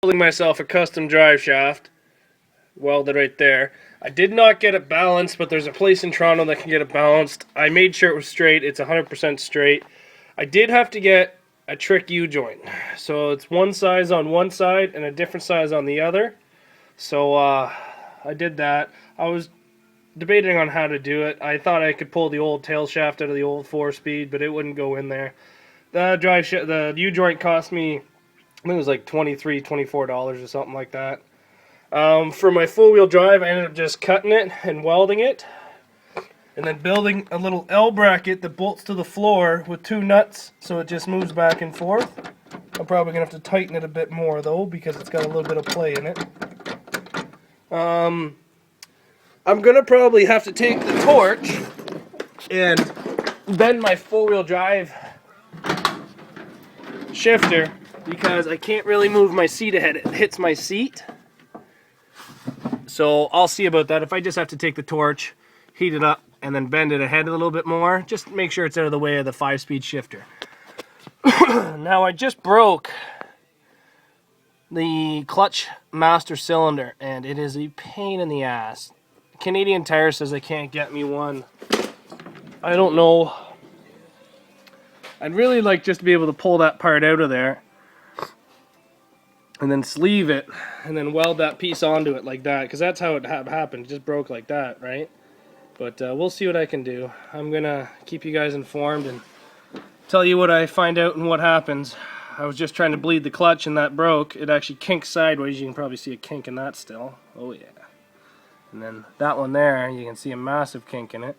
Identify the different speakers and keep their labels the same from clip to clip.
Speaker 1: building myself a custom drive shaft, welded right there. I did not get it balanced, but there's a place in Toronto that can get it balanced. I made sure it was straight. It's 100% straight. I did have to get a trick U-joint. So it's one size on one side and a different size on the other. So I did that. I was debating on how to do it. I thought I could pull the old tail shaft out of the old 4-speed, but it wouldn't go in there. The U-joint cost me, I think it was like $23, $24 or something like that. For my four-wheel drive, I ended up just cutting it and welding it, and then building a little L bracket that bolts to the floor with 2 nuts so it just moves back and forth. I'm probably going to have to tighten it a bit more though because it's got a little bit of play in it. I'm going to probably have to take the torch and bend my four-wheel drive shifter because I can't really move my seat ahead. It hits my seat. So I'll see about that. If I just have to take the torch, heat it up, and then bend it ahead a little bit more, just make sure it's out of the way of the 5-speed shifter. Now I just broke the clutch master cylinder, and it is a pain in the ass. Canadian Tire says they can't get me one. I don't know. I'd really like just to be able to pull that part out of there and then sleeve it and then weld that piece onto it like that, because that's how it happened. It just broke like that, right? But we'll see what I can do. I'm gonna keep you guys informed and tell you what I find out and what happens. I was just trying to bleed the clutch and that broke. It actually kinked sideways. You can probably see a kink in that still. Oh yeah. And then that one there, you can see a massive kink in it.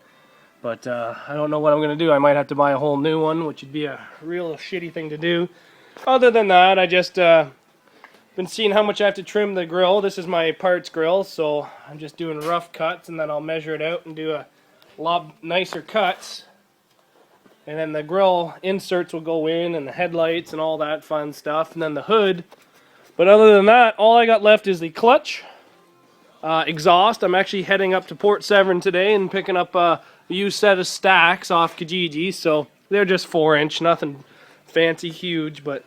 Speaker 1: But I don't know what I'm going to do. I might have to buy a whole new one, which would be a real shitty thing to do. Other than that, I just been seeing how much I have to trim the grill. This is my parts grill, so I'm just doing rough cuts, and then I'll measure it out and do a lot nicer cuts. And then the grill inserts will go in, and the headlights and all that fun stuff, and then the hood. But other than that, all I got left is the clutch, exhaust. I'm actually heading up to Port Severn today and picking up a used set of stacks off Kijiji, so they're just 4-inch, nothing fancy huge, but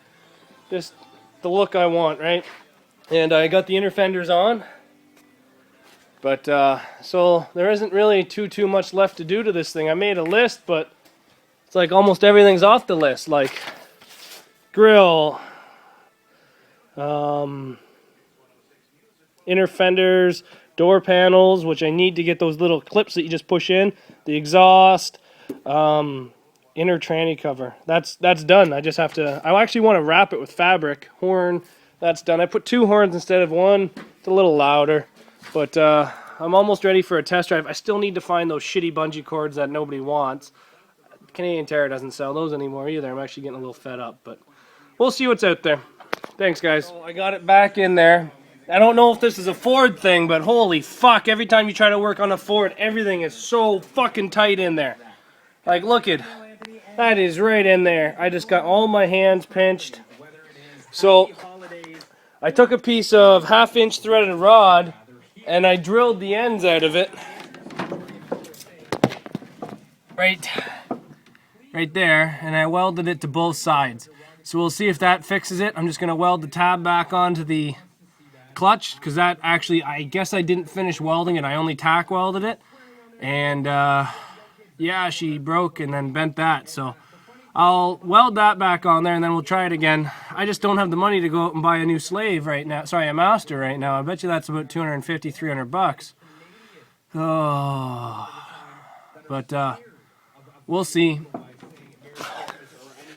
Speaker 1: just the look I want, right? And I got the inner fenders on, but so there isn't really too much left to do to this thing. I made a list, but it's like almost everything's off the list, like grill, inner fenders, door panels, which I need to get those little clips that you just push in, the exhaust, inner tranny cover. That's done. I just have to, I actually want to wrap it with fabric. Horn, that's done. I put 2 horns instead of 1. It's a little louder, but I'm almost ready for a test drive. I still need to find those shitty bungee cords that nobody wants. Canadian Tire doesn't sell those anymore either. I'm actually getting a little fed up, but we'll see what's out there. Thanks, guys. So I got it back in there. I don't know if this is a Ford thing, but holy fuck, every time you try to work on a Ford, everything is so fucking tight in there. Like, look at that is right in there. I just got all my hands pinched. So I took a piece of 1/2-inch threaded rod and I drilled the ends out of it. Right there, and I welded it to both sides. So we'll see if that fixes it. I'm just going to weld the tab back onto the clutch, because that actually, I guess I didn't finish welding it. I only tack welded it, and yeah, she broke and then bent that. So I'll weld that back on there, and then we'll try it again. I just don't have the money to go out and buy a new slave right now. Sorry, a master right now. I bet you that's about 250, 300 bucks. Oh, but we'll see.